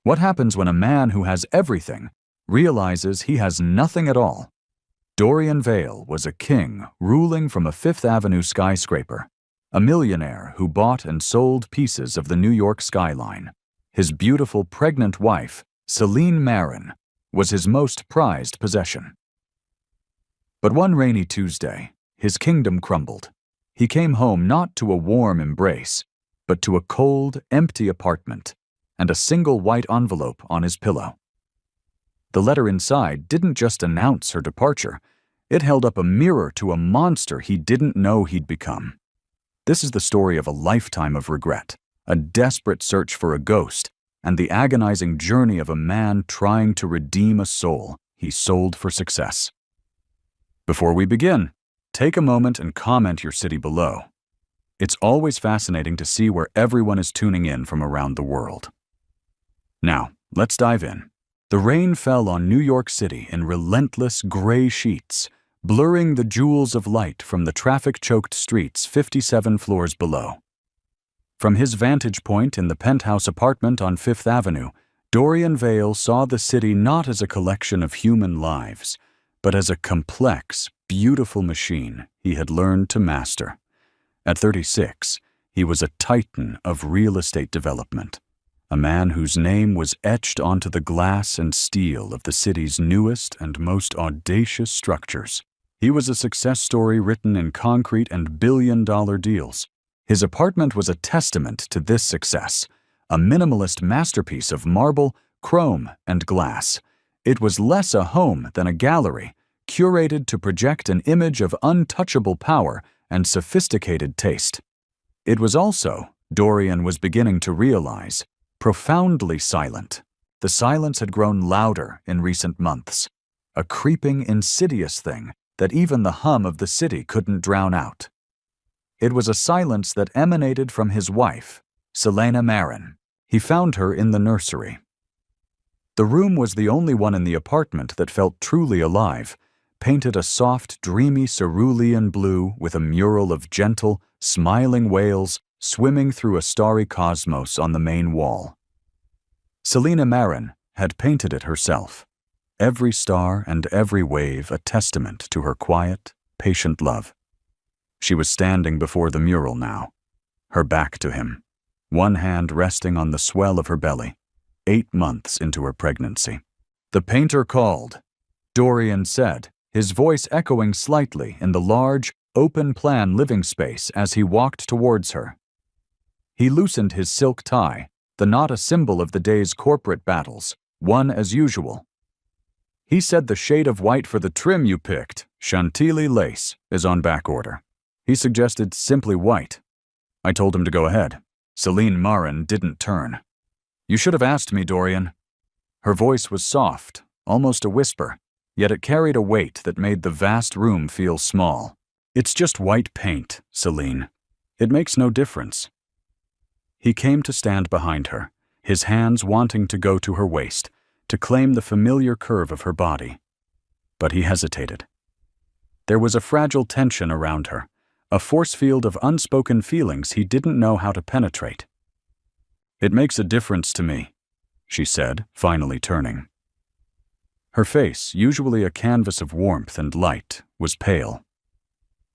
What happens when a man who has everything realizes he has nothing at all? Dorian Vale was a king ruling from a Fifth Avenue skyscraper, a millionaire who bought and sold pieces of the New York skyline. His beautiful pregnant wife, Celine Marin, was his most prized possession. But one rainy Tuesday, his kingdom crumbled. He came home not to a warm embrace, but to a cold, empty apartment and a single white envelope on his pillow. The letter inside didn't just announce her departure, it held up a mirror to a monster he didn't know he'd become. This is the story of a lifetime of regret, a desperate search for a ghost, and the agonizing journey of a man trying to redeem a soul he sold for success. Before we begin, take a moment and comment your city below. It's always fascinating to see where everyone is tuning in from around the world. Now, let's dive in. The rain fell on New York City in relentless gray sheets, blurring the jewels of light from the traffic-choked streets 57 floors below. From his vantage point in the penthouse apartment on Fifth Avenue, Dorian Vale saw the city not as a collection of human lives, but as a complex, beautiful machine he had learned to master. At 36, he was a titan of real estate development, a man whose name was etched onto the glass and steel of the city's newest and most audacious structures. He was a success story written in concrete and billion-dollar deals. His apartment was a testament to this success, a minimalist masterpiece of marble, chrome, and glass. It was less a home than a gallery, curated to project an image of untouchable power and sophisticated taste. It was also, Dorian was beginning to realize, profoundly silent. The silence had grown louder in recent months, a creeping, insidious thing that even the hum of the city couldn't drown out. It was a silence that emanated from his wife, Celine Marin. He found her in the nursery. The room was the only one in the apartment that felt truly alive, painted a soft, dreamy cerulean blue with a mural of gentle, smiling whales swimming through a starry cosmos on the main wall. Celine Marin had painted it herself, every star and every wave a testament to her quiet, patient love. She was standing before the mural now, her back to him, one hand resting on the swell of her belly, 8 months into her pregnancy. "The painter called," Dorian said, his voice echoing slightly in the large, open-plan living space as he walked towards her. He loosened his silk tie, the knot a symbol of the day's corporate battles, one as usual. "He said the shade of white for the trim you picked, Chantilly lace, is on back order. He suggested simply white. I told him to go ahead." Celine Marin didn't turn. "You should have asked me, Dorian." Her voice was soft, almost a whisper, yet it carried a weight that made the vast room feel small. "It's just white paint, Celine. It makes no difference." He came to stand behind her, his hands wanting to go to her waist, to claim the familiar curve of her body. But he hesitated. There was a fragile tension around her, a force field of unspoken feelings he didn't know how to penetrate. "It makes a difference to me," she said, finally turning. Her face, usually a canvas of warmth and light, was pale.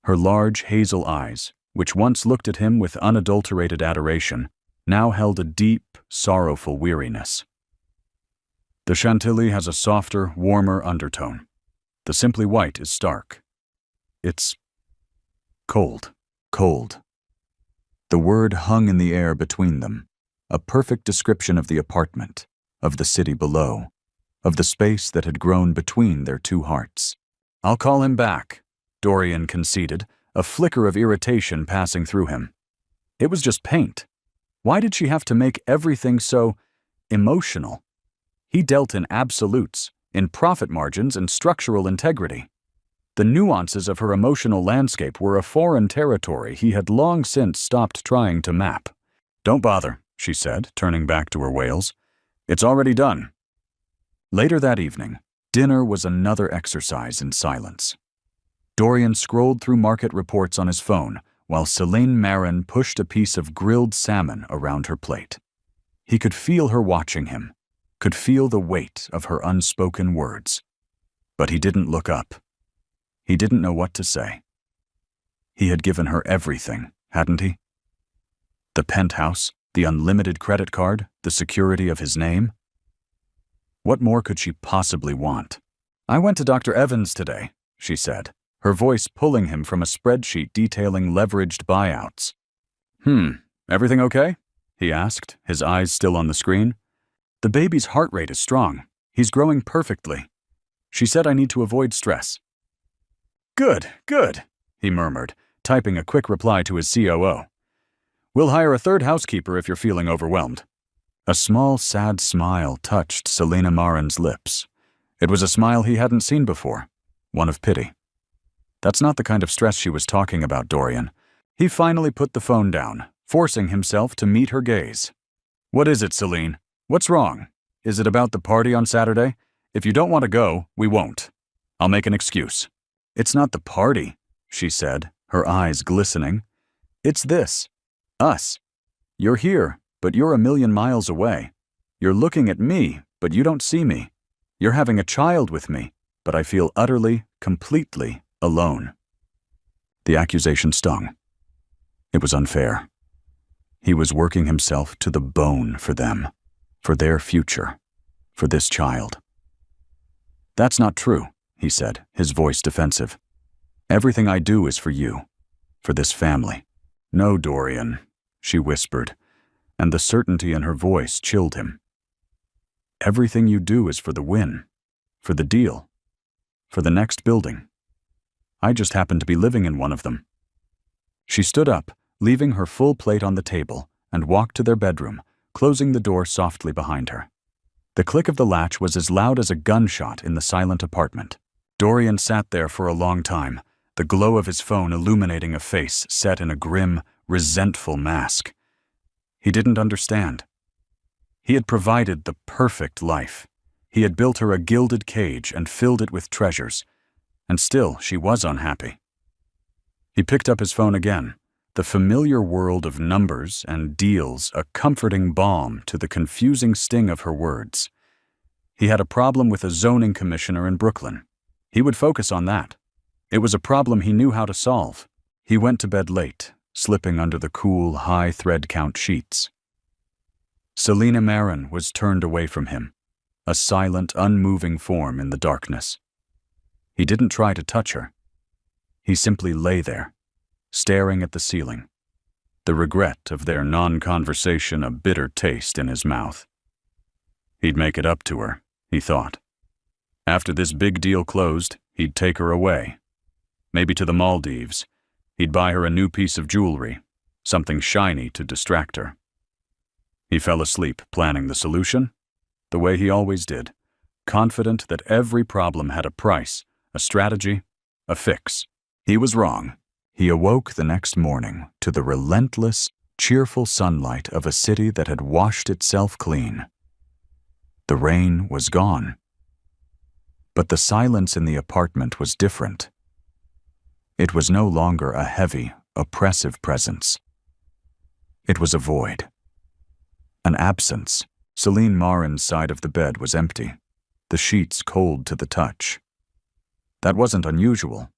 Her large hazel eyes, which once looked at him with unadulterated adoration, now held a deep, sorrowful weariness. "The Chantilly has a softer, warmer undertone. The simply white is stark. It's cold, cold." The word hung in the air between them, a perfect description of the apartment, of the city below, of the space that had grown between their two hearts. "I'll call him back," Dorian conceded, a flicker of irritation passing through him. It was just paint. Why did she have to make everything so emotional? He dealt in absolutes, in profit margins and structural integrity. The nuances of her emotional landscape were a foreign territory he had long since stopped trying to map. "Don't bother," she said, turning back to her whales. "It's already done." Later that evening, dinner was another exercise in silence. Dorian scrolled through market reports on his phone, while Celine Marin pushed a piece of grilled salmon around her plate. He could feel her watching him, could feel the weight of her unspoken words. But he didn't look up. He didn't know what to say. He had given her everything, hadn't he? The penthouse, the unlimited credit card, the security of his name. What more could she possibly want? "I went to Dr. Evans today," she said, her voice pulling him from a spreadsheet detailing leveraged buyouts. Everything okay?" he asked, his eyes still on the screen. "The baby's heart rate is strong. He's growing perfectly. She said I need to avoid stress." Good, he murmured, typing a quick reply to his COO. "We'll hire a third housekeeper if you're feeling overwhelmed." A small, sad smile touched Selina Marin's lips. It was a smile he hadn't seen before, one of pity. That's not the kind of stress she was talking about, Dorian. He finally put the phone down, forcing himself to meet her gaze. "What is it, Celine? What's wrong? Is it about the party on Saturday? If you don't want to go, we won't. I'll make an excuse." "It's not the party," she said, her eyes glistening. "It's this. Us. You're here, but you're a million miles away. You're looking at me, but you don't see me. You're having a child with me, but I feel utterly, completely alone." The accusation stung. It was unfair. He was working himself to the bone for them, for their future, for this child. "That's not true," he said, his voice defensive. "Everything I do is for you, for this family." "No, Dorian," she whispered, and the certainty in her voice chilled him. "Everything you do is for the win, for the deal, for the next building. I just happen to be living in one of them." She stood up, leaving her full plate on the table, and walked to their bedroom, closing the door softly behind her. The click of the latch was as loud as a gunshot in the silent apartment. Dorian sat there for a long time, the glow of his phone illuminating a face set in a grim, resentful mask. He didn't understand. He had provided the perfect life. He had built her a gilded cage and filled it with treasures, and still she was unhappy. He picked up his phone again, the familiar world of numbers and deals a comforting balm to the confusing sting of her words. He had a problem with a zoning commissioner in Brooklyn. He would focus on that. It was a problem he knew how to solve. He went to bed late, slipping under the cool, high thread count sheets. Selina Marin was turned away from him, a silent, unmoving form in the darkness. He didn't try to touch her. He simply lay there, staring at the ceiling, the regret of their non-conversation a bitter taste in his mouth. He'd make it up to her, he thought. After this big deal closed, he'd take her away. Maybe to the Maldives. He'd buy her a new piece of jewelry, something shiny to distract her. He fell asleep planning the solution, the way he always did, confident that every problem had a price, a strategy, a fix. He was wrong. He awoke the next morning to the relentless, cheerful sunlight of a city that had washed itself clean. The rain was gone. But the silence in the apartment was different. It was no longer a heavy, oppressive presence. It was a void. An absence. Celine Marin's side of the bed was empty, the sheets cold to the touch. That wasn't unusual.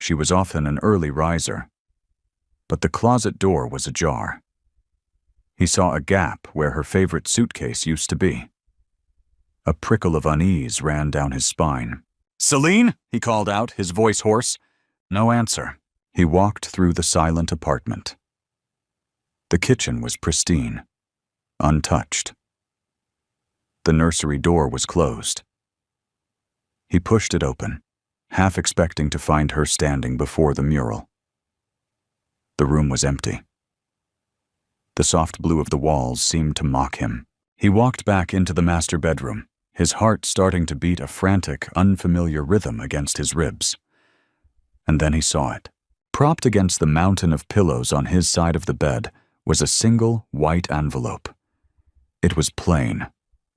She was often an early riser. But the closet door was ajar. He saw a gap where her favorite suitcase used to be. A prickle of unease ran down his spine. "Celine?" he called out, his voice hoarse. No answer. He walked through the silent apartment. The kitchen was pristine, untouched. The nursery door was closed. He pushed it open, half expecting to find her standing before the mural. The room was empty. The soft blue of the walls seemed to mock him. He walked back into the master bedroom, his heart starting to beat a frantic, unfamiliar rhythm against his ribs. And then he saw it. Propped against the mountain of pillows on his side of the bed was a single white envelope. It was plain,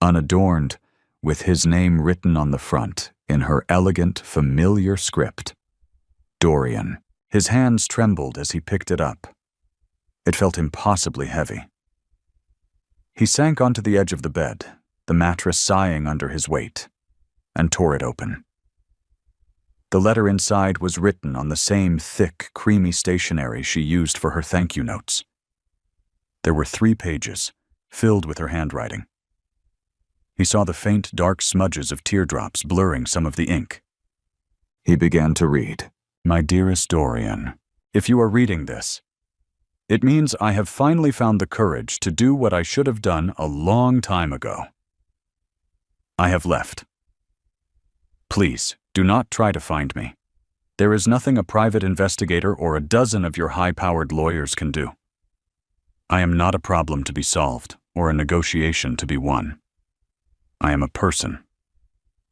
unadorned, with his name written on the front in her elegant, familiar script. Dorian. His hands trembled as he picked it up. It felt impossibly heavy. He sank onto the edge of the bed, the mattress sighing under his weight, and tore it open. The letter inside was written on the same thick, creamy stationery she used for her thank you notes. There were 3 pages, filled with her handwriting. He saw the faint, dark smudges of teardrops blurring some of the ink. He began to read. My dearest Dorian, if you are reading this, it means I have finally found the courage to do what I should have done a long time ago. I have left. Please, do not try to find me. There is nothing a private investigator or a dozen of your high-powered lawyers can do. I am not a problem to be solved or a negotiation to be won. I am a person,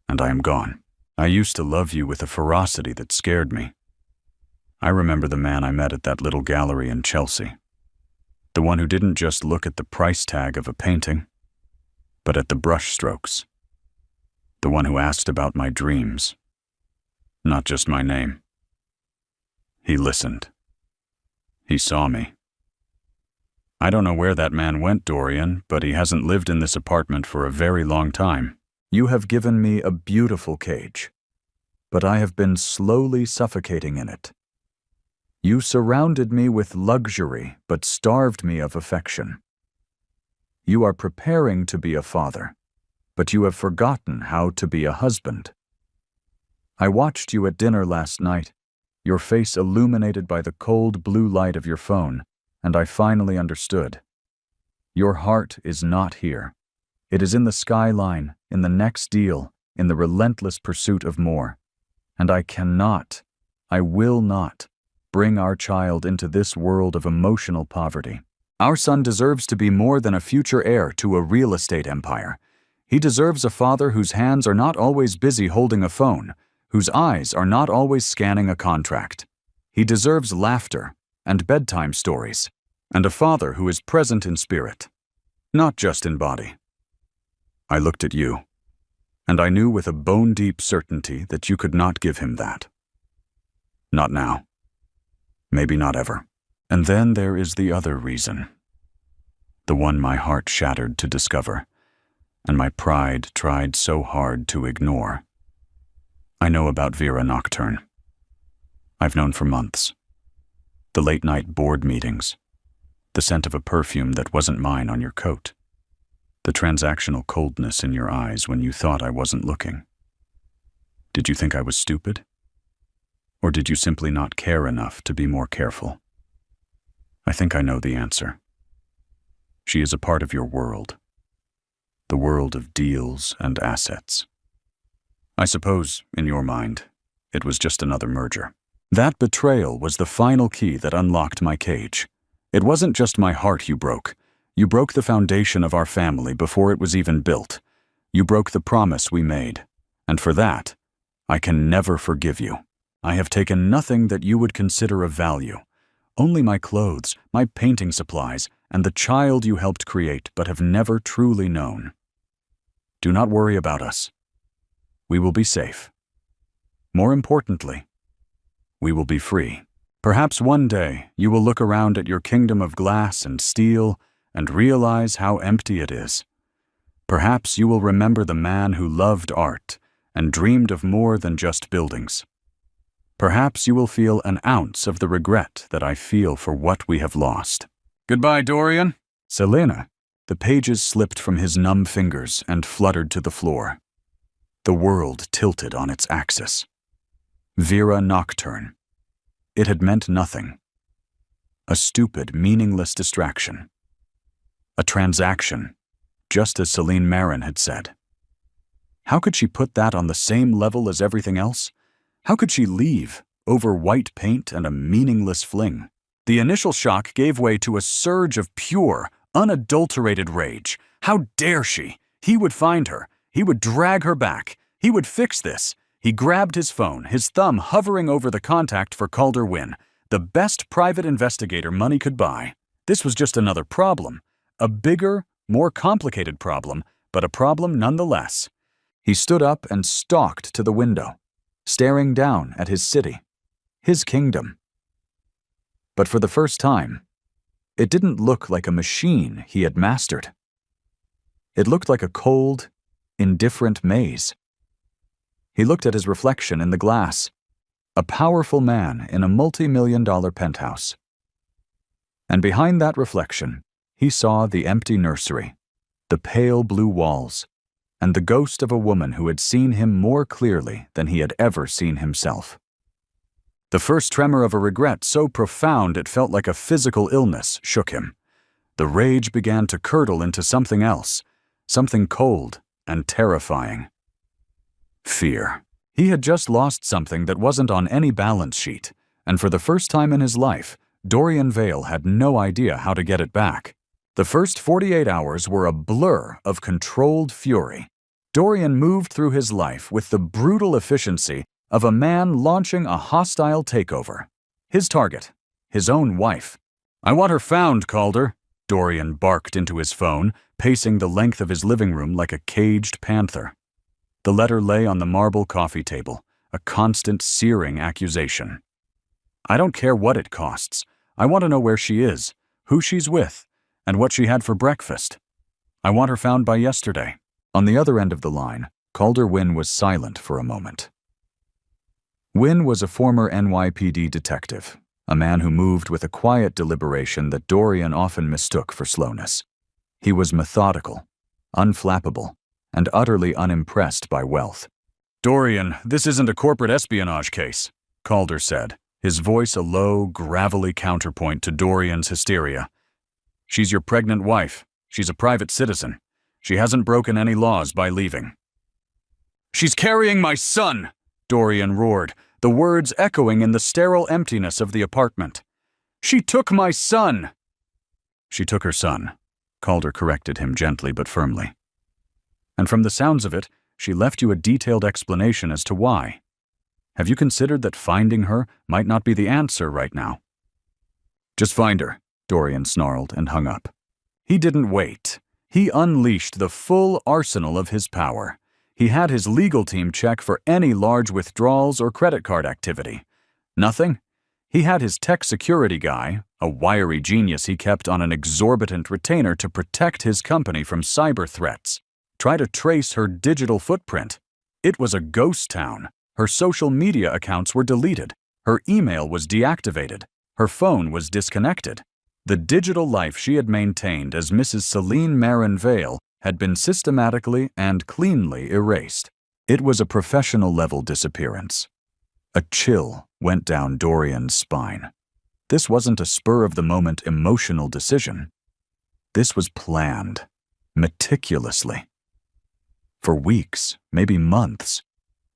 and I am gone. I used to love you with a ferocity that scared me. I remember the man I met at that little gallery in Chelsea. The one who didn't just look at the price tag of a painting, but at the brush strokes. The one who asked about my dreams, not just my name. He listened. He saw me. I don't know where that man went, Dorian, but he hasn't lived in this apartment for a very long time. You have given me a beautiful cage, but I have been slowly suffocating in it. You surrounded me with luxury, but starved me of affection. You are preparing to be a father, but you have forgotten how to be a husband. I watched you at dinner last night, your face illuminated by the cold blue light of your phone, and I finally understood. Your heart is not here. It is in the skyline, in the next deal, in the relentless pursuit of more. And I will not, bring our child into this world of emotional poverty. Our son deserves to be more than a future heir to a real estate empire. He deserves a father whose hands are not always busy holding a phone, whose eyes are not always scanning a contract. He deserves laughter and bedtime stories, and a father who is present in spirit, not just in body. I looked at you, and I knew with a bone-deep certainty that you could not give him that. Not now. Maybe not ever. And then there is the other reason. The one my heart shattered to discover, and my pride tried so hard to ignore. I know about Vera Nocturne. I've known for months. The late-night board meetings, the scent of a perfume that wasn't mine on your coat, the transactional coldness in your eyes when you thought I wasn't looking. Did you think I was stupid? Or did you simply not care enough to be more careful? I think I know the answer. She is a part of your world, the world of deals and assets. I suppose, in your mind, it was just another merger. That betrayal was the final key that unlocked my cage. It wasn't just my heart you broke. You broke the foundation of our family before it was even built. You broke the promise we made, and for that, I can never forgive you. I have taken nothing that you would consider of value. Only my clothes, my painting supplies, and the child you helped create but have never truly known. Do not worry about us. We will be safe. More importantly, we will be free. Perhaps one day you will look around at your kingdom of glass and steel and realize how empty it is. Perhaps you will remember the man who loved art and dreamed of more than just buildings. Perhaps you will feel an ounce of the regret that I feel for what we have lost. Goodbye, Dorian. Selena. The pages slipped from his numb fingers and fluttered to the floor. The world tilted on its axis. Vera Nocturne. It had meant nothing. A stupid, meaningless distraction. A transaction, just as Celine Marin had said. How could she put that on the same level as everything else? How could she leave over white paint and a meaningless fling? The initial shock gave way to a surge of pure, unadulterated rage. How dare she? He would find her. He would drag her back. He would fix this. He grabbed his phone, his thumb hovering over the contact for Calder Wynn, the best private investigator money could buy. This was just another problem. A bigger, more complicated problem, but a problem nonetheless. He stood up and stalked to the window, staring down at his city, his kingdom. But for the first time, it didn't look like a machine he had mastered. It looked like a cold, indifferent maze. He looked at his reflection in the glass, a powerful man in a multi-million-dollar penthouse. And behind that reflection, he saw the empty nursery, the pale blue walls, and the ghost of a woman who had seen him more clearly than he had ever seen himself. The first tremor of a regret so profound it felt like a physical illness shook him. The rage began to curdle into something else, something cold and terrifying. Fear. He had just lost something that wasn't on any balance sheet, and for the first time in his life, Dorian Vale had no idea how to get it back. The first 48 hours were a blur of controlled fury. Dorian moved through his life with the brutal efficiency of a man launching a hostile takeover. His target, his own wife. "I want her found, Calder," Dorian barked into his phone, pacing the length of his living room like a caged panther. The letter lay on the marble coffee table, a constant searing accusation. "I don't care what it costs. I want to know where she is, who she's with, and what she had for breakfast. I want her found by yesterday." On the other end of the line, Calder Wynn was silent for a moment. Wynn was a former NYPD detective, a man who moved with a quiet deliberation that Dorian often mistook for slowness. He was methodical, unflappable, and utterly unimpressed by wealth. "Dorian, this isn't a corporate espionage case," Calder said, his voice a low, gravelly counterpoint to Dorian's hysteria. "She's your pregnant wife. She's a private citizen. She hasn't broken any laws by leaving." "She's carrying my son!" Dorian roared, the words echoing in the sterile emptiness of the apartment. "She took my son!" "She took her son," Calder corrected him gently but firmly. "And from the sounds of it, she left you a detailed explanation as to why. Have you considered that finding her might not be the answer right now?" "Just find her," Dorian snarled and hung up. He didn't wait. He unleashed the full arsenal of his power. He had his legal team check for any large withdrawals or credit card activity. Nothing? He had his tech security guy, a wiry genius he kept on an exorbitant retainer to protect his company from cyber threats, try to trace her digital footprint. It was a ghost town. Her social media accounts were deleted. Her email was deactivated. Her phone was disconnected. The digital life she had maintained as Mrs. Celine Marin Vale had been systematically and cleanly erased. It was a professional-level disappearance. A chill went down Dorian's spine. This wasn't a spur-of-the-moment emotional decision. This was planned, meticulously. For weeks, maybe months,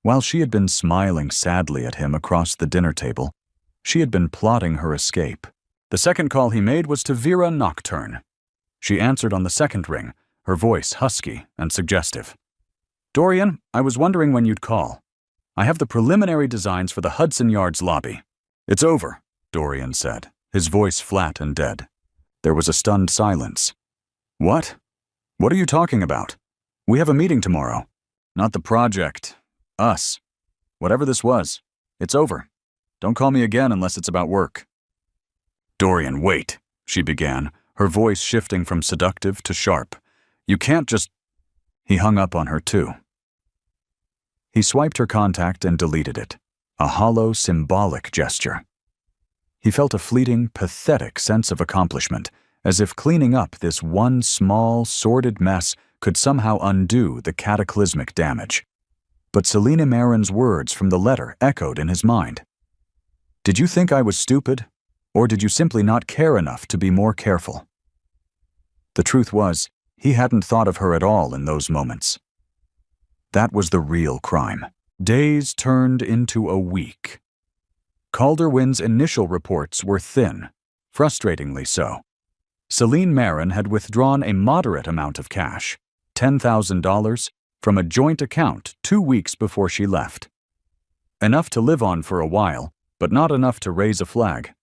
while she had been smiling sadly at him across the dinner table, she had been plotting her escape. The second call he made was to Vera Nocturne. She answered on the second ring, her voice husky and suggestive. "Dorian, I was wondering when you'd call. I have the preliminary designs for the Hudson Yards lobby." "It's over," Dorian said, his voice flat and dead. There was a stunned silence. "What? What are you talking about? We have a meeting tomorrow." "Not the project. Us. Whatever this was, it's over. Don't call me again unless it's about work." "Dorian, wait," she began, her voice shifting from seductive to sharp. "You can't just—" He hung up on her too. He swiped her contact and deleted it, a hollow, symbolic gesture. He felt a fleeting, pathetic sense of accomplishment, as if cleaning up this one small, sordid mess could somehow undo the cataclysmic damage. But Selina Marin's words from the letter echoed in his mind. "Did you think I was stupid? Or did you simply not care enough to be more careful?" The truth was, he hadn't thought of her at all in those moments. That was the real crime. Days turned into a week. Calder Wynn's initial reports were thin, frustratingly so. Celine Marin had withdrawn a moderate amount of cash, $10,000, from a joint account 2 weeks before she left. Enough to live on for a while, but not enough to raise a flag.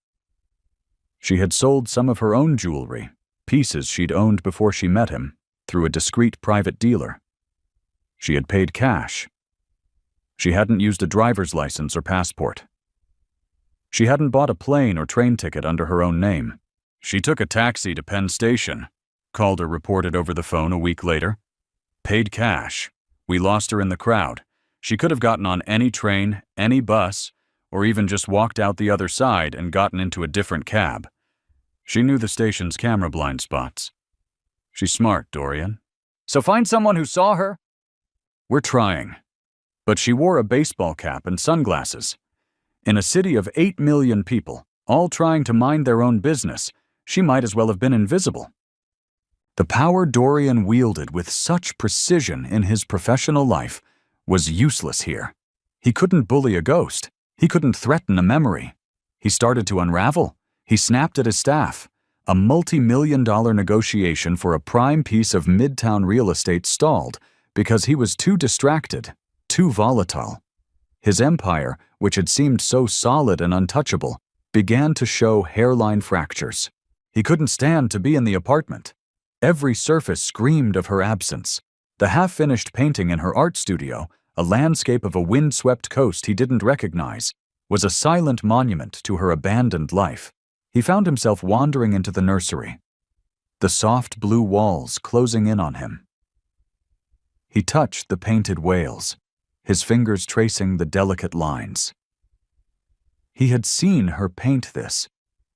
She had sold some of her own jewelry, pieces she'd owned before she met him, through a discreet private dealer. She had paid cash. She hadn't used a driver's license or passport. She hadn't bought a plane or train ticket under her own name. "She took a taxi to Penn Station," Calder reported over the phone a week later, Paid cash. We lost her in the crowd. She could have gotten on any train, any bus, or even just walked out the other side and gotten into a different cab. She knew the station's camera blind spots. She's smart, Dorian. So find someone who saw her? We're trying. But she wore a baseball cap and sunglasses. In a city of 8 million people, all trying to mind their own business, she might as well have been invisible. The power Dorian wielded with such precision in his professional life was useless here. He couldn't bully a ghost. He couldn't threaten a memory. He started to unravel. He snapped at his staff. A multi-million-dollar negotiation for a prime piece of midtown real estate stalled because he was too distracted, too volatile. His empire, which had seemed so solid and untouchable, began to show hairline fractures. He couldn't stand to be in the apartment. Every surface screamed of her absence. The half-finished painting in her art studio, a landscape of a wind-swept coast he didn't recognize, was a silent monument to her abandoned life. He found himself wandering into the nursery, the soft blue walls closing in on him. He touched the painted whales, his fingers tracing the delicate lines. He had seen her paint this,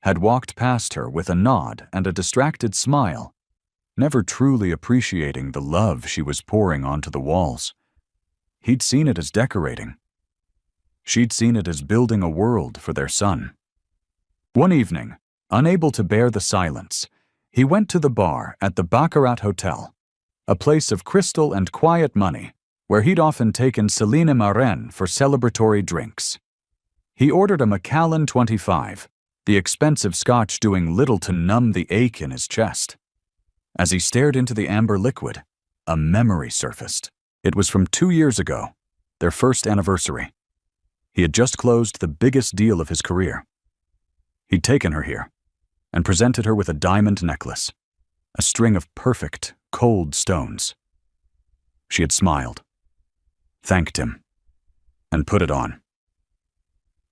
had walked past her with a nod and a distracted smile, never truly appreciating the love she was pouring onto the walls. He'd seen it as decorating. She'd seen it as building a world for their son. One evening, unable to bear the silence, he went to the bar at the Baccarat Hotel, a place of crystal and quiet money, where he'd often taken Selina Marin for celebratory drinks. He ordered a Macallan 25, the expensive scotch doing little to numb the ache in his chest. As he stared into the amber liquid, a memory surfaced. It was from 2 years ago, their first anniversary. He had just closed the biggest deal of his career. He'd taken her here and presented her with a diamond necklace, a string of perfect, cold stones. She had smiled, thanked him, and put it on.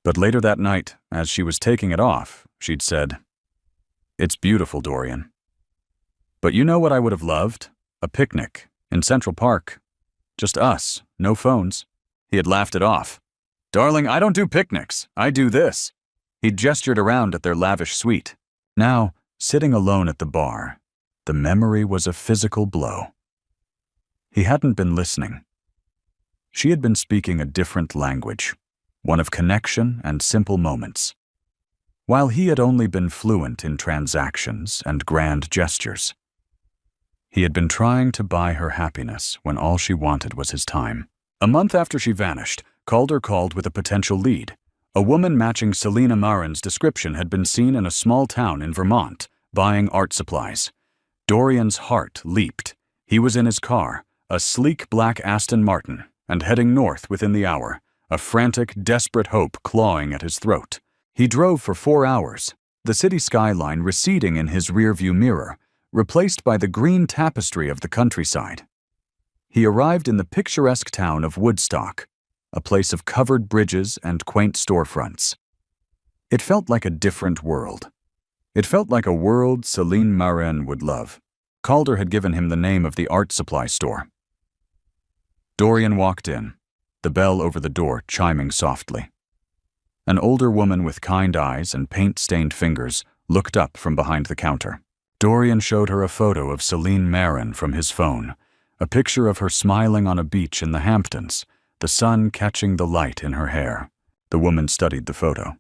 But later that night, as she was taking it off, she'd said, "It's beautiful, Dorian. But you know what I would have loved? A picnic in Central Park. Just us, no phones." He had laughed it off. "Darling, I don't do picnics. I do this." He'd gestured around at their lavish suite. Now, sitting alone at the bar, the memory was a physical blow. He hadn't been listening. She had been speaking a different language, one of connection and simple moments, while he had only been fluent in transactions and grand gestures. He had been trying to buy her happiness when all she wanted was his time. A month after she vanished, Calder called with a potential lead. A woman matching Selina Marin's description had been seen in a small town in Vermont, buying art supplies. Dorian's heart leaped. He was in his car, a sleek black Aston Martin, and heading north within the hour, a frantic, desperate hope clawing at his throat. He drove for 4 hours, the city skyline receding in his rearview mirror, replaced by the green tapestry of the countryside. He arrived in the picturesque town of Woodstock, a place of covered bridges and quaint storefronts. It felt like a different world. It felt like a world Selina Marin would love. Calder had given him the name of the art supply store. Dorian walked in, the bell over the door chiming softly. An older woman with kind eyes and paint-stained fingers looked up from behind the counter. Dorian showed her a photo of Selina Marin from his phone, a picture of her smiling on a beach in the Hamptons, the sun catching the light in her hair. The woman studied the photo.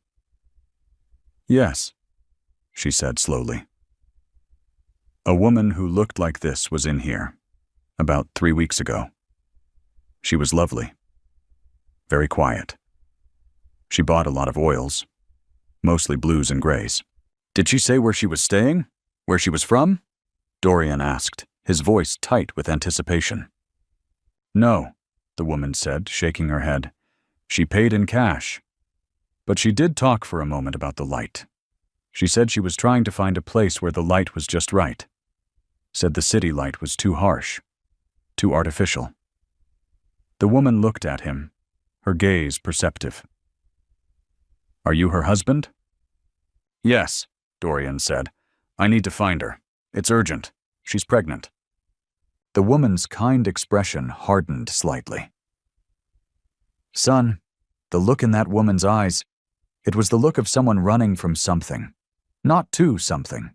"Yes," she said slowly. "A woman who looked like this was in here, about 3 weeks ago. She was lovely, very quiet. She bought a lot of oils, mostly blues and grays." "Did she say where she was staying? Where she was from?" Dorian asked, his voice tight with anticipation. "No," the woman said, shaking her head. "She paid in cash. But she did talk for a moment about the light. She said she was trying to find a place where the light was just right. Said the city light was too harsh, too artificial." The woman looked at him, her gaze perceptive. "Are you her husband?" "Yes," Dorian said. "I need to find her. It's urgent. She's pregnant." The woman's kind expression hardened slightly. "Son," the look in that woman's eyes, it was the look of someone running from something, not to something.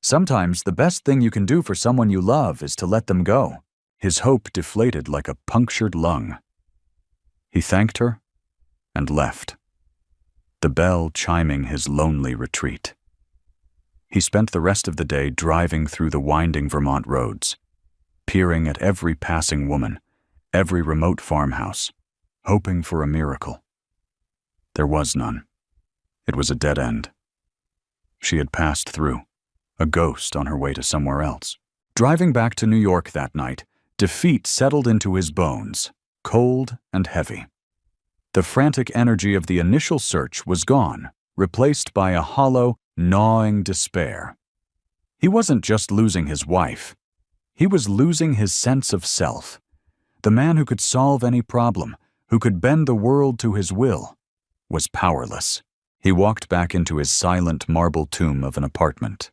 Sometimes the best thing you can do for someone you love is to let them go. His hope deflated like a punctured lung. He thanked her and left, the bell chiming his lonely retreat. He spent the rest of the day driving through the winding Vermont roads, peering at every passing woman, every remote farmhouse, hoping for a miracle. There was none. It was a dead end. She had passed through, a ghost on her way to somewhere else. Driving back to New York that night, defeat settled into his bones, cold and heavy. The frantic energy of the initial search was gone, replaced by a hollow, gnawing despair. He wasn't just losing his wife. He was losing his sense of self. The man who could solve any problem, who could bend the world to his will, was powerless. He walked back into his silent marble tomb of an apartment.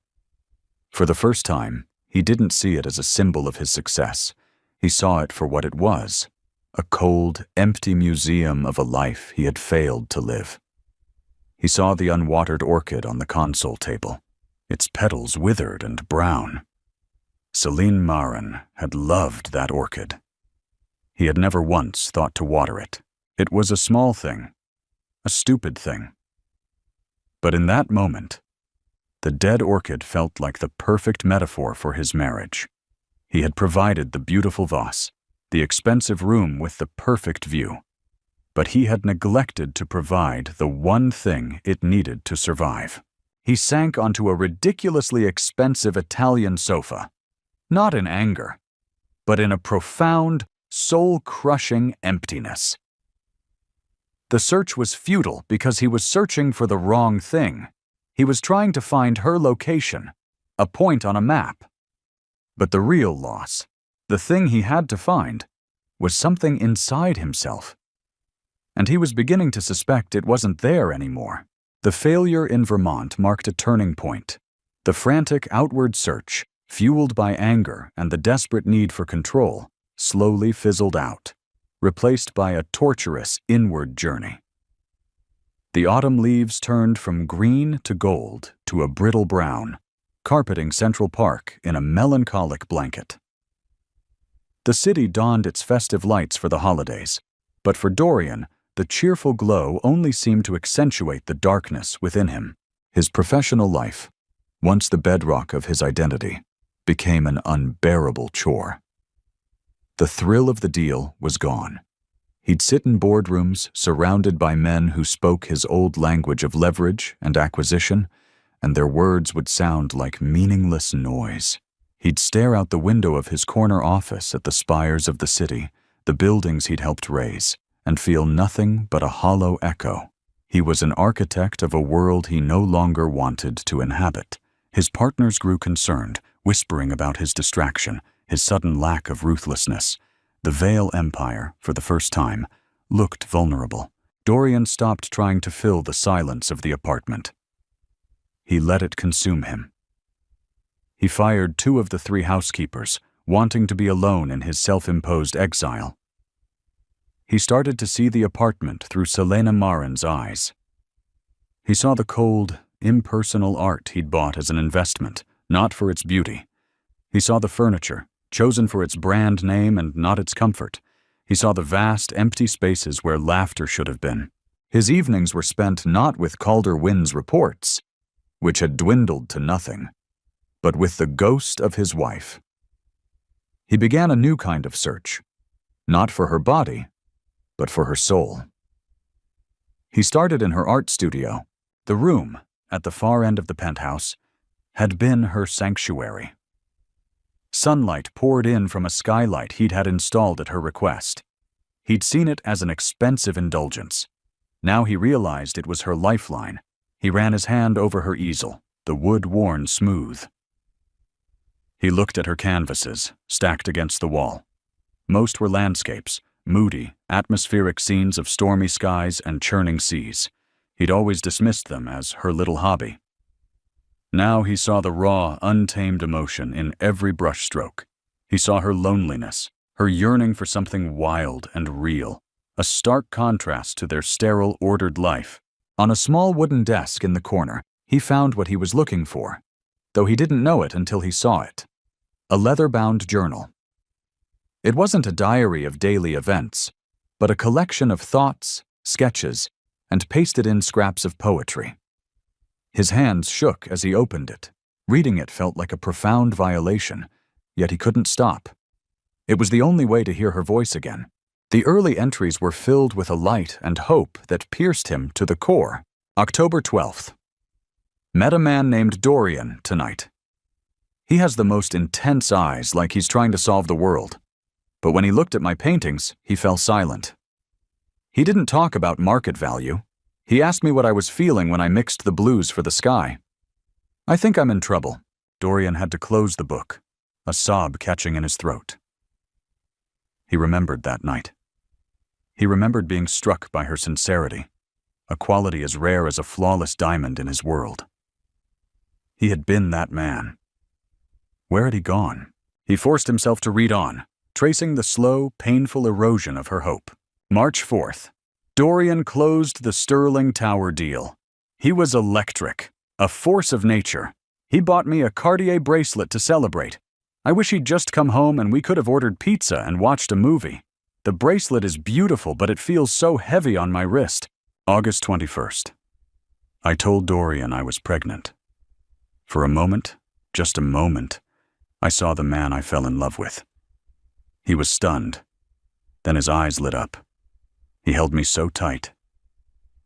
For the first time, he didn't see it as a symbol of his success. He saw it for what it was, a cold, empty museum of a life he had failed to live. He saw the unwatered orchid on the console table, its petals withered and brown. Celine Marin had loved that orchid. He had never once thought to water it. It was a small thing, a stupid thing. But in that moment, the dead orchid felt like the perfect metaphor for his marriage. He had provided the beautiful vase, the expensive room with the perfect view, but he had neglected to provide the one thing it needed to survive. He sank onto a ridiculously expensive Italian sofa, not in anger, but in a profound, soul-crushing emptiness. The search was futile because he was searching for the wrong thing. He was trying to find her location, a point on a map. But the real loss, the thing he had to find, was something inside himself. And he was beginning to suspect it wasn't there anymore. The failure in Vermont marked a turning point. The frantic outward search, fueled by anger and the desperate need for control, slowly fizzled out, replaced by a torturous inward journey. The autumn leaves turned from green to gold to a brittle brown, carpeting Central Park in a melancholic blanket. The city donned its festive lights for the holidays, but for Dorian, the cheerful glow only seemed to accentuate the darkness within him. His professional life, once the bedrock of his identity, became an unbearable chore. The thrill of the deal was gone. He'd sit in boardrooms surrounded by men who spoke his old language of leverage and acquisition, and their words would sound like meaningless noise. He'd stare out the window of his corner office at the spires of the city, the buildings he'd helped raise, and feel nothing but a hollow echo. He was an architect of a world he no longer wanted to inhabit. His partners grew concerned, whispering about his distraction, his sudden lack of ruthlessness. The Vale Empire, for the first time, looked vulnerable. Dorian stopped trying to fill the silence of the apartment. He let it consume him. He fired 2 of the 3 housekeepers, wanting to be alone in his self-imposed exile. He started to see the apartment through Selena Marin's eyes. He saw the cold, impersonal art he'd bought as an investment, not for its beauty. He saw the furniture, chosen for its brand name and not its comfort. He saw the vast, empty spaces where laughter should have been. His evenings were spent not with Calder Wynn's reports, which had dwindled to nothing, but with the ghost of his wife. He began a new kind of search, not for her body, but for her soul. He started in her art studio. The room, at the far end of the penthouse, had been her sanctuary. Sunlight poured in from a skylight he'd had installed at her request. He'd seen it as an expensive indulgence. Now he realized it was her lifeline. He ran his hand over her easel, the wood worn smooth. He looked at her canvases, stacked against the wall. Most were landscapes, moody, atmospheric scenes of stormy skies and churning seas. He'd always dismissed them as her little hobby. Now he saw the raw, untamed emotion in every brushstroke. He saw her loneliness, her yearning for something wild and real, a stark contrast to their sterile, ordered life. On a small wooden desk in the corner, he found what he was looking for, though he didn't know it until he saw it. A leather-bound journal. It wasn't a diary of daily events, but a collection of thoughts, sketches, and pasted-in scraps of poetry. His hands shook as he opened it. Reading it felt like a profound violation, yet he couldn't stop. It was the only way to hear her voice again. The early entries were filled with a light and hope that pierced him to the core. October 12th. Met a man named Dorian tonight. He has the most intense eyes, like he's trying to solve the world. But when he looked at my paintings, he fell silent. He didn't talk about market value. He asked me what I was feeling when I mixed the blues for the sky. I think I'm in trouble. Dorian had to close the book, a sob catching in his throat. He remembered that night. He remembered being struck by her sincerity, a quality as rare as a flawless diamond in his world. He had been that man. Where had he gone? He forced himself to read on, tracing the slow, painful erosion of her hope. March 4th. Dorian closed the Sterling Tower deal. He was electric, a force of nature. He bought me a Cartier bracelet to celebrate. I wish he'd just come home and we could have ordered pizza and watched a movie. The bracelet is beautiful, but it feels so heavy on my wrist. August 21st. I told Dorian I was pregnant. For a moment, just a moment, I saw the man I fell in love with. He was stunned. Then his eyes lit up. He held me so tight.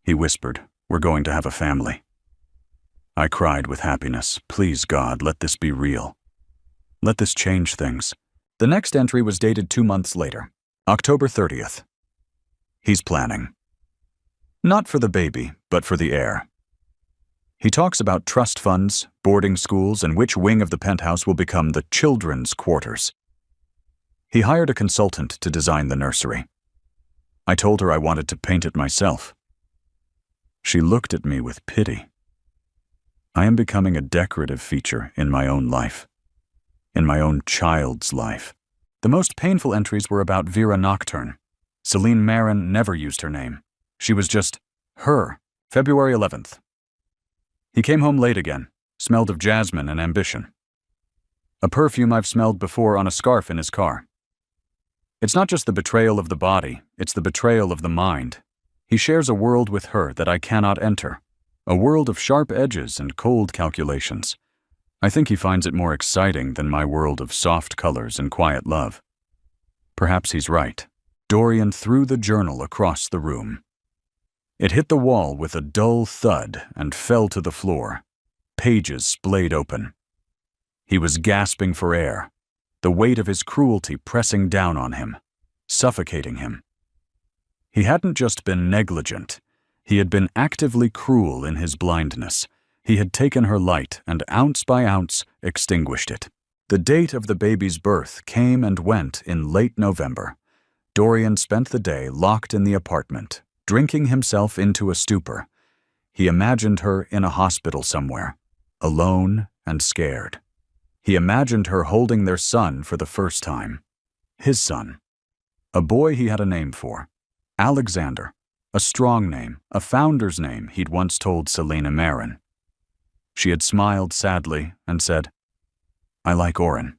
He whispered, "We're going to have a family." I cried with happiness. Please, God, let this be real. Let this change things. The next entry was dated 2 months later, October 30th. He's planning. Not for the baby, but for the heir. He talks about trust funds, boarding schools, and which wing of the penthouse will become the children's quarters. He hired a consultant to design the nursery. I told her I wanted to paint it myself. She looked at me with pity. I am becoming a decorative feature in my own life, in my own child's life. The most painful entries were about Vera Nocturne. Celine Marin never used her name. She was just her. February 11th. He came home late again, smelled of jasmine and ambition. A perfume I've smelled before on a scarf in his car. It's not just the betrayal of the body, it's the betrayal of the mind. He shares a world with her that I cannot enter, a world of sharp edges and cold calculations. I think he finds it more exciting than my world of soft colors and quiet love. Perhaps he's right. Dorian threw the journal across the room. It hit the wall with a dull thud and fell to the floor. Pages splayed open. He was gasping for air, the weight of his cruelty pressing down on him, suffocating him. He hadn't just been negligent, he had been actively cruel in his blindness. He had taken her light and ounce by ounce extinguished it. The date of the baby's birth came and went in late November. Dorian spent the day locked in the apartment, drinking himself into a stupor. He imagined her in a hospital somewhere, alone and scared. He imagined her holding their son for the first time. His son. A boy he had a name for. Alexander. A strong name, a founder's name he'd once told Selena Marin. She had smiled sadly and said, "I like Oren."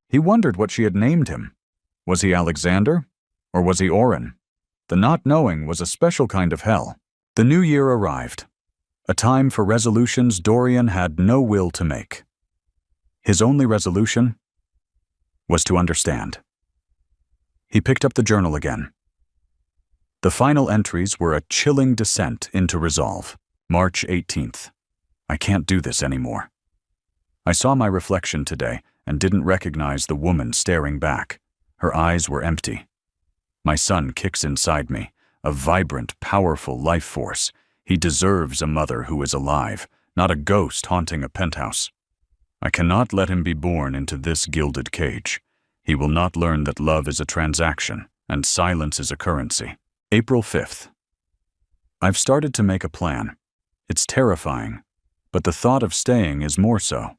He wondered what she had named him. Was he Alexander, or was he Oren? The not knowing was a special kind of hell. The new year arrived, a time for resolutions Dorian had no will to make. His only resolution was to understand. He picked up the journal again. The final entries were a chilling descent into resolve. March 18th. I can't do this anymore. I saw my reflection today and didn't recognize the woman staring back. Her eyes were empty. My son kicks inside me, a vibrant, powerful life force. He deserves a mother who is alive, not a ghost haunting a penthouse. I cannot let him be born into this gilded cage. He will not learn that love is a transaction and silence is a currency. April 5th. I've started to make a plan. It's terrifying, but the thought of staying is more so.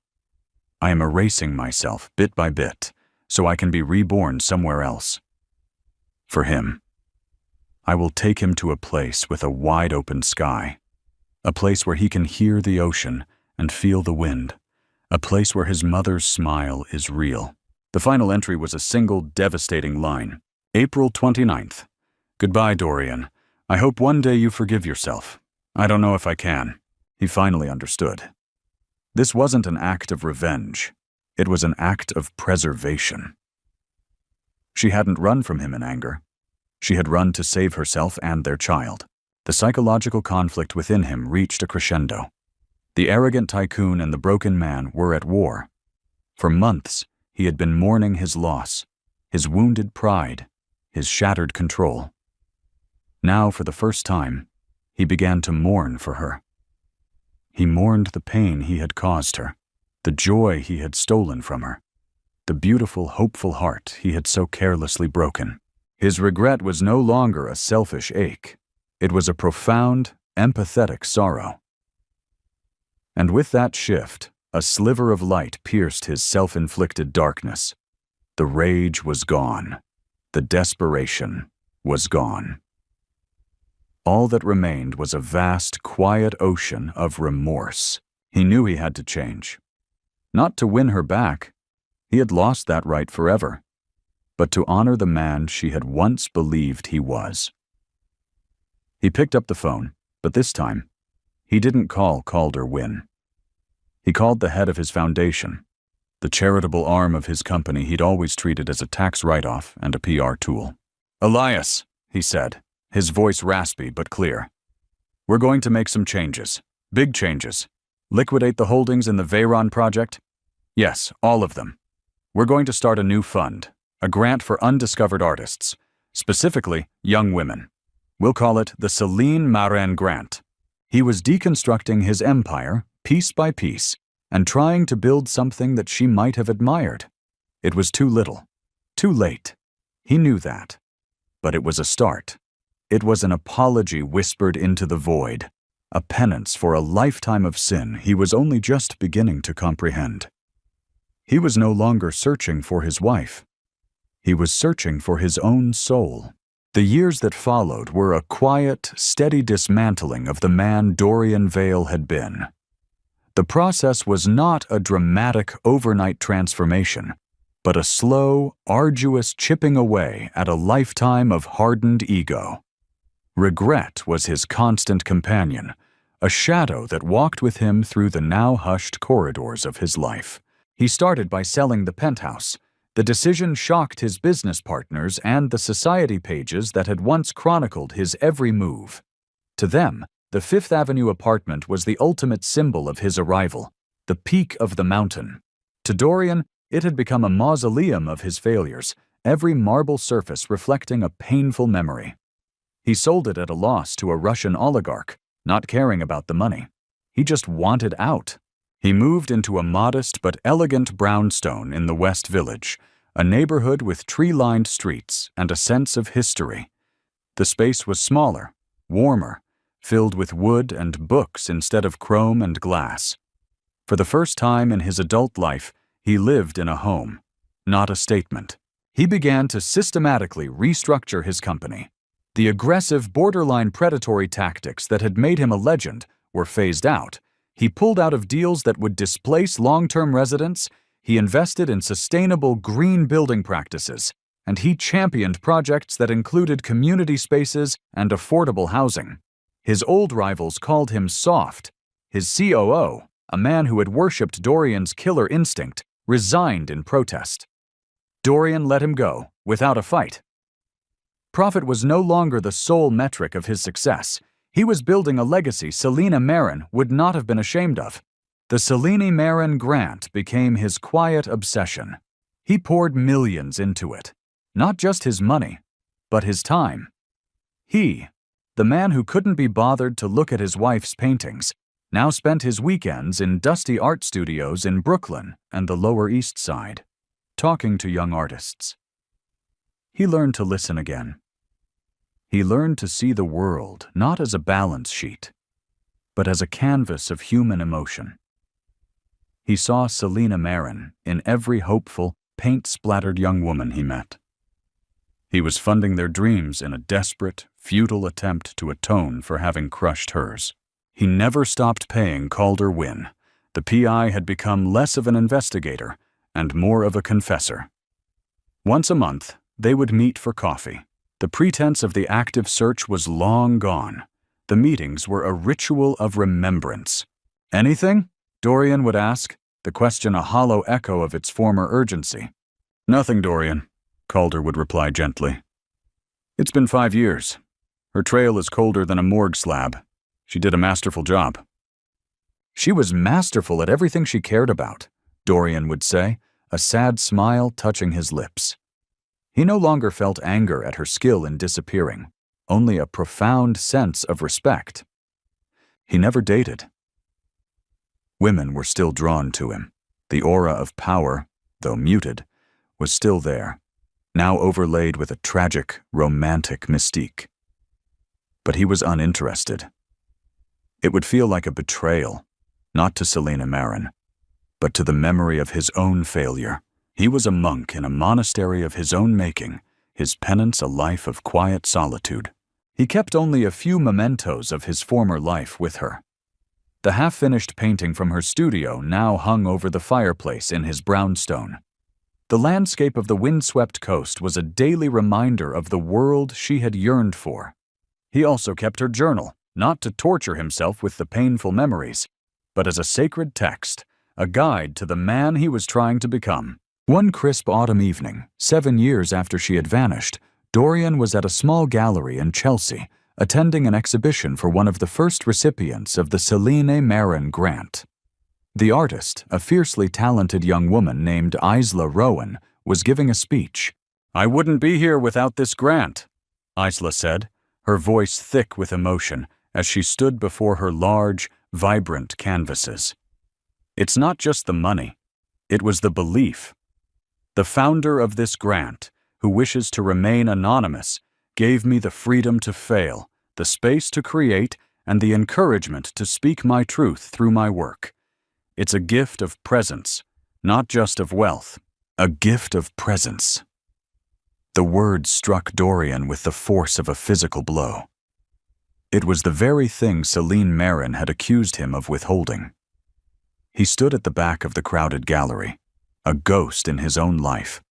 I am erasing myself bit by bit, so I can be reborn somewhere else. For him, I will take him to a place with a wide-open sky, a place where he can hear the ocean and feel the wind, a place where his mother's smile is real. The final entry was a single devastating line. April 29th. Goodbye, Dorian. I hope one day you forgive yourself. I don't know if I can. He finally understood. This wasn't an act of revenge. It was an act of preservation. She hadn't run from him in anger. She had run to save herself and their child. The psychological conflict within him reached a crescendo. The arrogant tycoon and the broken man were at war. For months, he had been mourning his loss, his wounded pride, his shattered control. Now, for the first time, he began to mourn for her. He mourned the pain he had caused her, the joy he had stolen from her, the beautiful, hopeful heart he had so carelessly broken. His regret was no longer a selfish ache. It was a profound, empathetic sorrow. And with that shift, a sliver of light pierced his self-inflicted darkness. The rage was gone. The desperation was gone. All that remained was a vast, quiet ocean of remorse. He knew he had to change. Not to win her back. He had lost that right forever. But to honor the man she had once believed he was. He picked up the phone, but this time, he didn't call Calder Wynn. He called the head of his foundation, the charitable arm of his company he'd always treated as a tax write-off and a PR tool. "Elias," he said, his voice raspy but clear. "We're going to make some changes. Big changes. Liquidate the holdings in the Veyron project? Yes, all of them. We're going to start a new fund, a grant for undiscovered artists, specifically young women. We'll call it the Celine Marin Grant." He was deconstructing his empire, piece by piece, and trying to build something that she might have admired. It was too little, too late. He knew that. But it was a start. It was an apology whispered into the void, a penance for a lifetime of sin he was only just beginning to comprehend. He was no longer searching for his wife. He was searching for his own soul. The years that followed were a quiet, steady dismantling of the man Dorian Vale had been. The process was not a dramatic overnight transformation, but a slow, arduous chipping away at a lifetime of hardened ego. Regret was his constant companion, a shadow that walked with him through the now hushed corridors of his life. He started by selling the penthouse. The decision shocked his business partners and the society pages that had once chronicled his every move. To them, the Fifth Avenue apartment was the ultimate symbol of his arrival, the peak of the mountain. To Dorian, it had become a mausoleum of his failures, every marble surface reflecting a painful memory. He sold it at a loss to a Russian oligarch, not caring about the money. He just wanted out. He moved into a modest but elegant brownstone in the West Village, a neighborhood with tree-lined streets and a sense of history. The space was smaller, warmer, filled with wood and books instead of chrome and glass. For the first time in his adult life, he lived in a home, not a statement. He began to systematically restructure his company. The aggressive, borderline predatory tactics that had made him a legend were phased out. He pulled out of deals that would displace long-term residents, he invested in sustainable green building practices, and he championed projects that included community spaces and affordable housing. His old rivals called him soft. His COO, a man who had worshipped Dorian's killer instinct, resigned in protest. Dorian let him go, without a fight. Profit was no longer the sole metric of his success. He was building a legacy Celine Marin would not have been ashamed of. The Celine Marin Grant became his quiet obsession. He poured millions into it. Not just his money, but his time. He, the man who couldn't be bothered to look at his wife's paintings, now spent his weekends in dusty art studios in Brooklyn and the Lower East Side, talking to young artists. He learned to listen again. He learned to see the world not as a balance sheet, but as a canvas of human emotion. He saw Celine Marin in every hopeful, paint-splattered young woman he met. He was funding their dreams in a desperate, futile attempt to atone for having crushed hers. He never stopped paying Calder Wynne. The PI had become less of an investigator and more of a confessor. Once a month, they would meet for coffee. The pretense of the active search was long gone. The meetings were a ritual of remembrance. "Anything?" Dorian would ask, the question a hollow echo of its former urgency. "Nothing, Dorian," Calder would reply gently. "It's been 5 years. Her trail is colder than a morgue slab. She did a masterful job." "She was masterful at everything she cared about," Dorian would say, a sad smile touching his lips. He no longer felt anger at her skill in disappearing, only a profound sense of respect. He never dated. Women were still drawn to him. The aura of power, though muted, was still there, now overlaid with a tragic, romantic mystique. But he was uninterested. It would feel like a betrayal, not to Selina Marin, but to the memory of his own failure. He was a monk in a monastery of his own making, his penance a life of quiet solitude. He kept only a few mementos of his former life with her. The half-finished painting from her studio now hung over the fireplace in his brownstone. The landscape of the windswept coast was a daily reminder of the world she had yearned for. He also kept her journal, not to torture himself with the painful memories, but as a sacred text, a guide to the man he was trying to become. One crisp autumn evening, 7 years after she had vanished, Dorian was at a small gallery in Chelsea, attending an exhibition for one of the first recipients of the Selina Marin grant. The artist, a fiercely talented young woman named Isla Rowan, was giving a speech. "I wouldn't be here without this grant," Isla said, her voice thick with emotion as she stood before her large, vibrant canvases. "It's not just the money. It was the belief. The founder of this grant, who wishes to remain anonymous, gave me the freedom to fail, the space to create, and the encouragement to speak my truth through my work. It's a gift of presence, not just of wealth. A gift of presence." The word struck Dorian with the force of a physical blow. It was the very thing Selina Marin had accused him of withholding. He stood at the back of the crowded gallery, a ghost in his own life,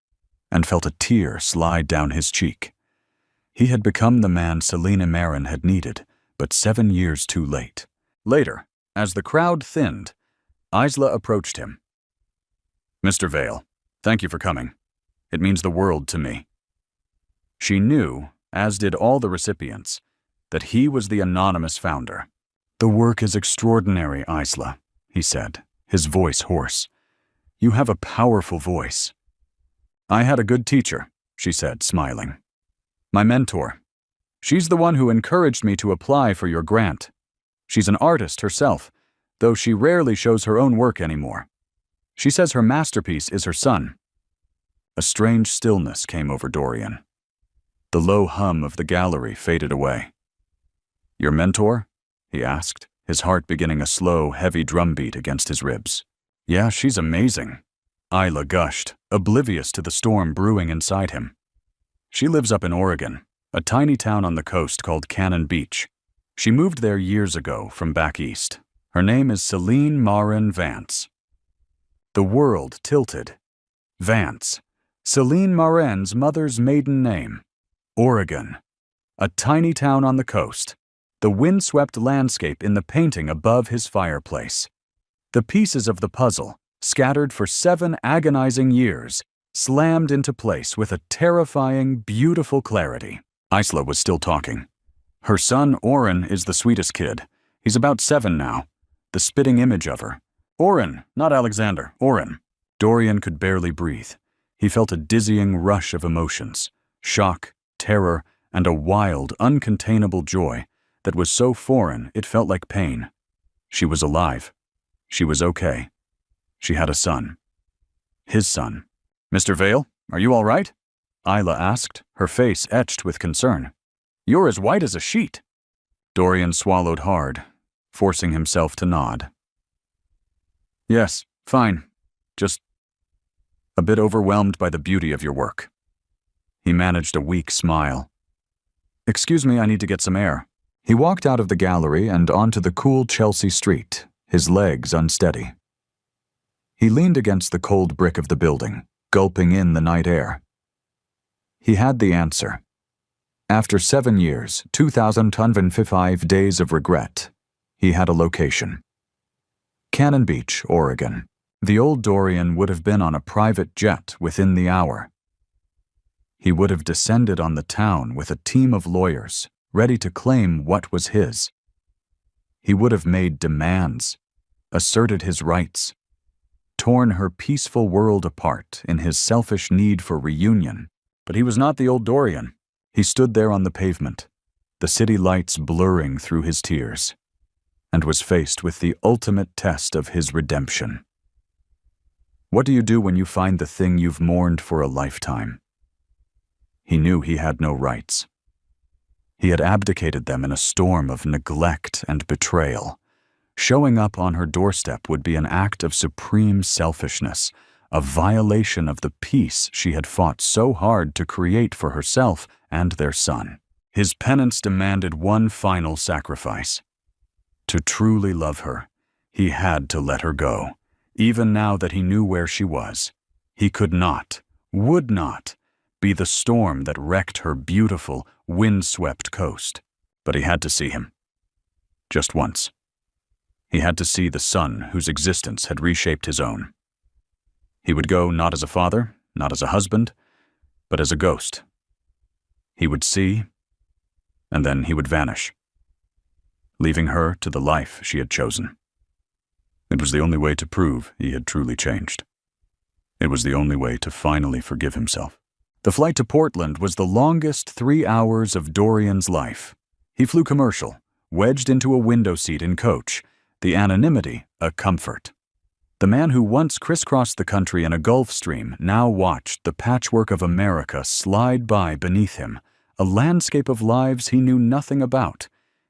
and felt a tear slide down his cheek. He had become the man Selina Marin had needed, but 7 years too late. Later, as the crowd thinned, Isla approached him. "Mr. Vale, thank you for coming. It means the world to me." She knew, as did all the recipients, that he was the anonymous founder. "The work is extraordinary, Isla," he said, his voice hoarse. "You have a powerful voice." "I had a good teacher," she said, smiling. "My mentor. She's the one who encouraged me to apply for your grant. She's an artist herself, though she rarely shows her own work anymore. She says her masterpiece is her son." A strange stillness came over Dorian. The low hum of the gallery faded away. "Your mentor?" he asked, his heart beginning a slow, heavy drumbeat against his ribs. "Yeah, she's amazing," Isla gushed, oblivious to the storm brewing inside him. "She lives up in Oregon, a tiny town on the coast called Cannon Beach. She moved there years ago from back east. Her name is Selina Marin Vance." The world tilted. Vance, Selina Marin's mother's maiden name. Oregon, a tiny town on the coast, the windswept landscape in the painting above his fireplace. The pieces of the puzzle, scattered for 7 agonizing years, slammed into place with a terrifying, beautiful clarity. Isla was still talking. "Her son, Oren, is the sweetest kid. He's about 7 now. The spitting image of her. Oren, not Alexander, Oren." Dorian could barely breathe. He felt a dizzying rush of emotions, shock, terror, and a wild, uncontainable joy that was so foreign it felt like pain. She was alive. She was okay. She had a son. His son. "Mr. Vale, are you all right?" Isla asked, her face etched with concern. "You're as white as a sheet." Dorian swallowed hard, forcing himself to nod. "Yes, fine. Just A bit overwhelmed by the beauty of your work. He managed a weak smile. Excuse me, I need to get some air. He walked out of the gallery and onto the cool Chelsea street, his legs unsteady. He leaned against the cold brick of the building, gulping in the night air. He had the answer. After 7 years, 2,055 days of regret, he had a location. Cannon Beach, Oregon. The old Dorian would have been on a private jet within the hour. He would have descended on the town with a team of lawyers, ready to claim what was his. He would have made demands, asserted his rights, torn her peaceful world apart in his selfish need for reunion. But he was not the old Dorian. He stood there on the pavement, the city lights blurring through his tears, and was faced with the ultimate test of his redemption. What do you do when you find the thing you've mourned for a lifetime? He knew he had no rights. He had abdicated them in a storm of neglect and betrayal. Showing up on her doorstep would be an act of supreme selfishness, a violation of the peace she had fought so hard to create for herself and their son. His penance demanded one final sacrifice. To truly love her, he had to let her go. Even now that he knew where she was, he could not, would not, be the storm that wrecked her beautiful, windswept coast. But he had to see him. Just once. He had to see the son whose existence had reshaped his own. He would go not as a father, not as a husband, but as a ghost. He would see, and then he would vanish, leaving her to the life she had chosen. It was the only way to prove he had truly changed. It was the only way to finally forgive himself. The flight to Portland was the longest 3 hours of Dorian's life. He flew commercial, wedged into a window seat in coach, the anonymity a comfort. The man who once crisscrossed the country in a Gulf Stream now watched the patchwork of America slide by beneath him, a landscape of lives he knew nothing about.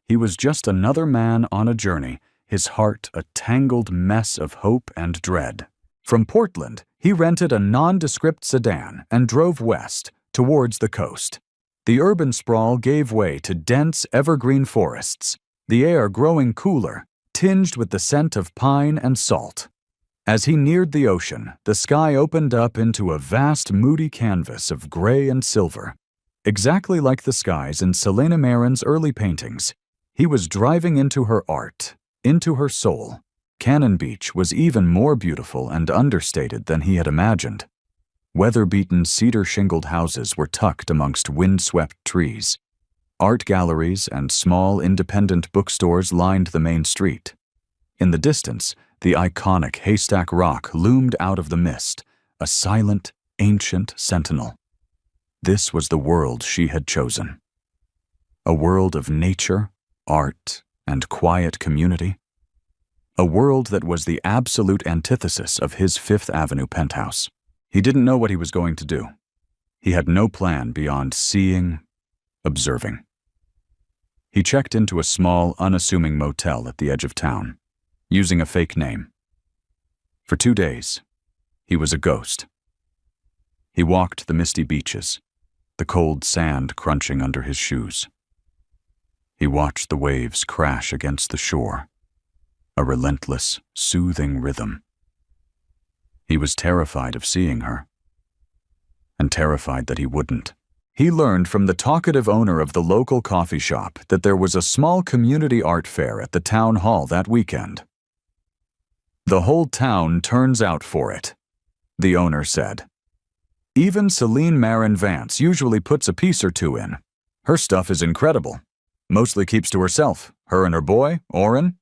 He was just another man on a journey, his heart a tangled mess of hope and dread. From Portland, he rented a nondescript sedan and drove west, towards the coast. The urban sprawl gave way to dense evergreen forests, the air growing cooler, tinged with the scent of pine and salt. As he neared the ocean, the sky opened up into a vast, moody canvas of gray and silver. Exactly like the skies in Selena Marin's early paintings, he was driving into her art, into her soul. Cannon Beach was even more beautiful and understated than he had imagined. Weather-beaten cedar-shingled houses were tucked amongst windswept trees. Art galleries and small independent bookstores lined the main street. In the distance, the iconic Haystack Rock loomed out of the mist, a silent, ancient sentinel. This was the world she had chosen. A world of nature, art, and quiet community. A world that was the absolute antithesis of his Fifth Avenue penthouse. He didn't know what he was going to do. He had no plan beyond seeing, observing. He checked into a small, unassuming motel at the edge of town, using a fake name. For 2 days, he was a ghost. He walked the misty beaches, the cold sand crunching under his shoes. He watched the waves crash against the shore, a relentless, soothing rhythm. He was terrified of seeing her, and terrified that he wouldn't. He learned from the talkative owner of the local coffee shop that there was a small community art fair at the town hall that weekend. The whole town turns out for it, the owner said. Even Celine Marin Vance usually puts a piece or two in. Her stuff is incredible. Mostly keeps to herself, her and her boy, Oren.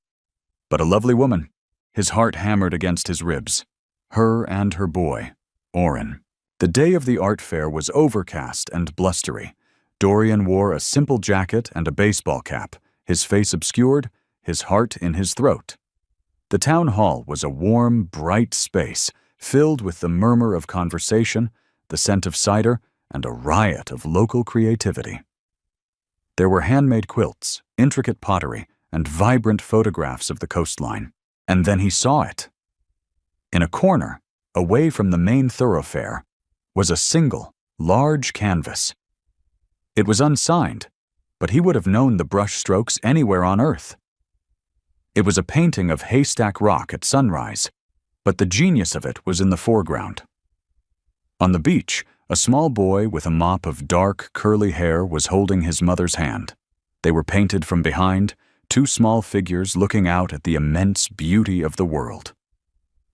But a lovely woman. His heart hammered against his ribs. Her and her boy, Oren. The day of the art fair was overcast and blustery. Dorian wore a simple jacket and a baseball cap, his face obscured, his heart in his throat. The town hall was a warm, bright space, filled with the murmur of conversation, the scent of cider, and a riot of local creativity. There were handmade quilts, intricate pottery, and vibrant photographs of the coastline. And then he saw it. In a corner, away from the main thoroughfare, was a single, large canvas. It was unsigned, but he would have known the brush strokes anywhere on Earth. It was a painting of Haystack Rock at sunrise, but the genius of it was in the foreground. On the beach, a small boy with a mop of dark, curly hair was holding his mother's hand. They were painted from behind, two small figures looking out at the immense beauty of the world.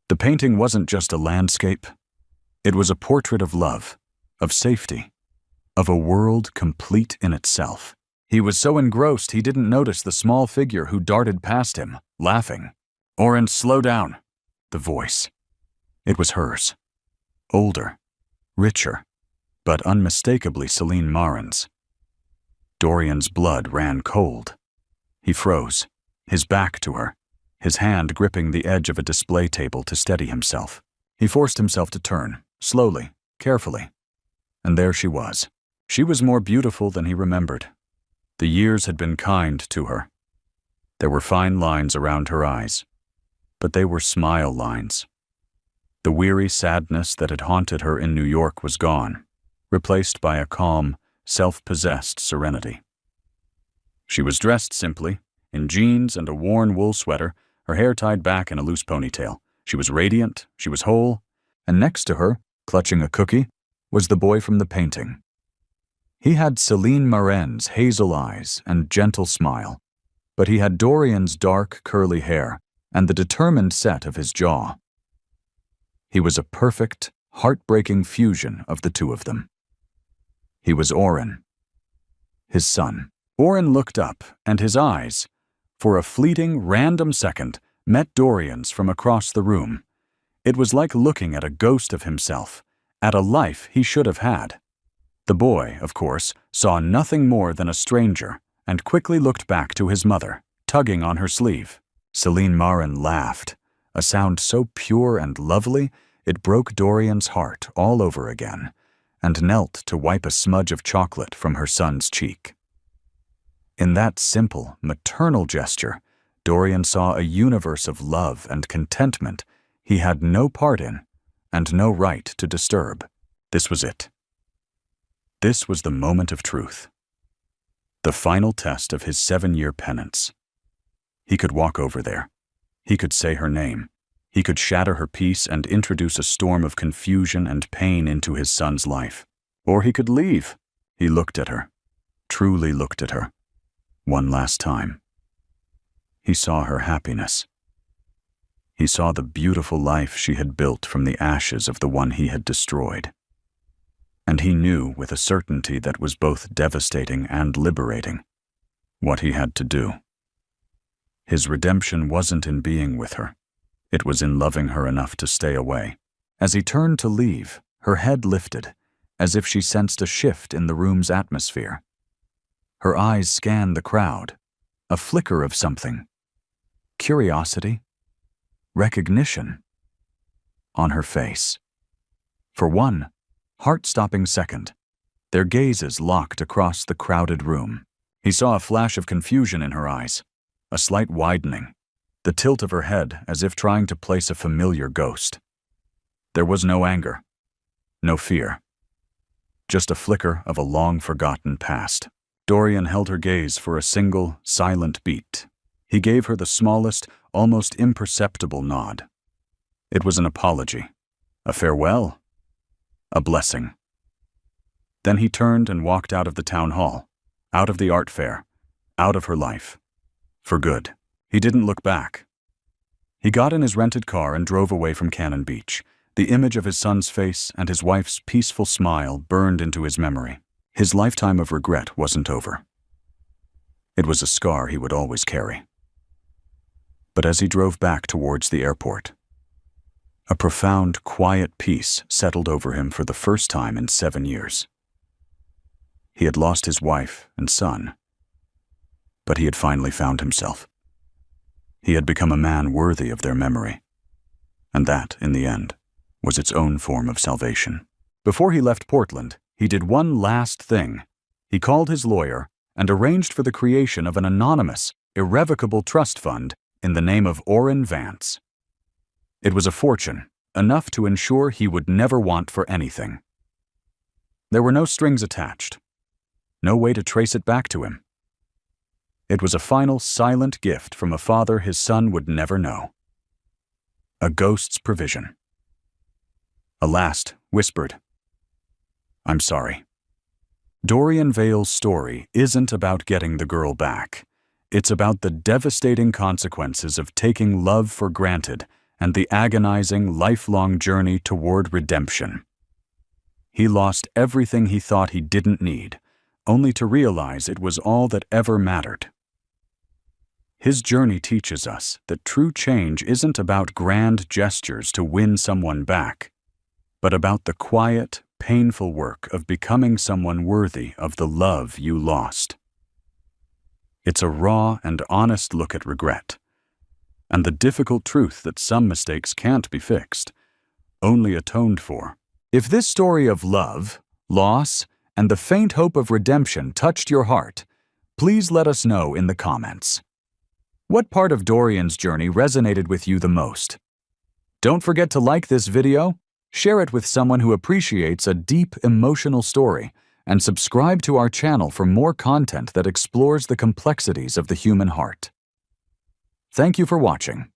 The painting wasn't just a landscape. It was a portrait of love, of safety, of a world complete in itself. He was so engrossed he didn't notice the small figure who darted past him, laughing. "Oren, slow down." The voice. It was hers. Older, richer, but unmistakably Celine Marin's. Dorian's blood ran cold. He froze, his back to her, his hand gripping the edge of a display table to steady himself. He forced himself to turn, slowly, carefully. And there she was. She was more beautiful than he remembered. The years had been kind to her. There were fine lines around her eyes, but they were smile lines. The weary sadness that had haunted her in New York was gone, replaced by a calm, self-possessed serenity. She was dressed simply, in jeans and a worn wool sweater, her hair tied back in a loose ponytail. She was radiant, she was whole, and next to her, clutching a cookie, was the boy from the painting. He had Celine Marin's hazel eyes and gentle smile, but he had Dorian's dark, curly hair and the determined set of his jaw. He was a perfect, heartbreaking fusion of the two of them. He was Oren, his son. Oren looked up, and his eyes, for a fleeting, random second, met Dorian's from across the room. It was like looking at a ghost of himself, at a life he should have had. The boy, of course, saw nothing more than a stranger and quickly looked back to his mother, tugging on her sleeve. Celine Marin laughed, a sound so pure and lovely it broke Dorian's heart all over again, and knelt to wipe a smudge of chocolate from her son's cheek. In that simple, maternal gesture, Dorian saw a universe of love and contentment he had no part in and no right to disturb. This was it. This was the moment of truth. The final test of his 7-year penance. He could walk over there. He could say her name. He could shatter her peace and introduce a storm of confusion and pain into his son's life. Or he could leave. He looked at her, truly looked at her, one last time. He saw her happiness. He saw the beautiful life she had built from the ashes of the one he had destroyed. And he knew with a certainty that was both devastating and liberating what he had to do. His redemption wasn't in being with her. It was in loving her enough to stay away. As he turned to leave, her head lifted, as if she sensed a shift in the room's atmosphere. Her eyes scanned the crowd, a flicker of something. Curiosity, recognition, on her face. For one heart-stopping second, their gazes locked across the crowded room. He saw a flash of confusion in her eyes, a slight widening, the tilt of her head as if trying to place a familiar ghost. There was no anger, no fear, just a flicker of a long-forgotten past. Dorian held her gaze for a single, silent beat. He gave her the smallest, almost imperceptible nod. It was an apology, a farewell, a blessing. Then he turned and walked out of the town hall, out of the art fair, out of her life. For good. He didn't look back. He got in his rented car and drove away from Cannon Beach. The image of his son's face and his wife's peaceful smile burned into his memory. His lifetime of regret wasn't over. It was a scar he would always carry. But as he drove back towards the airport, a profound, quiet peace settled over him for the first time in 7 years. He had lost his wife and son, but he had finally found himself. He had become a man worthy of their memory, and that, in the end, was its own form of salvation. Before he left Portland, he did one last thing. He called his lawyer and arranged for the creation of an anonymous, irrevocable trust fund in the name of Oren Vance. It was a fortune, enough to ensure he would never want for anything. There were no strings attached, no way to trace it back to him. It was a final silent gift from a father his son would never know. A ghost's provision. A last whispered, "I'm sorry." Dorian Vale's story isn't about getting the girl back. It's about the devastating consequences of taking love for granted and the agonizing, lifelong journey toward redemption. He lost everything he thought he didn't need, only to realize it was all that ever mattered. His journey teaches us that true change isn't about grand gestures to win someone back, but about the quiet, painful work of becoming someone worthy of the love you lost. It's a raw and honest look at regret, and the difficult truth that some mistakes can't be fixed, only atoned for. If this story of love, loss, and the faint hope of redemption touched your heart, please let us know in the comments. What part of Dorian's journey resonated with you the most? Don't forget to like this video, share it with someone who appreciates a deep, emotional story, and subscribe to our channel for more content that explores the complexities of the human heart. Thank you for watching.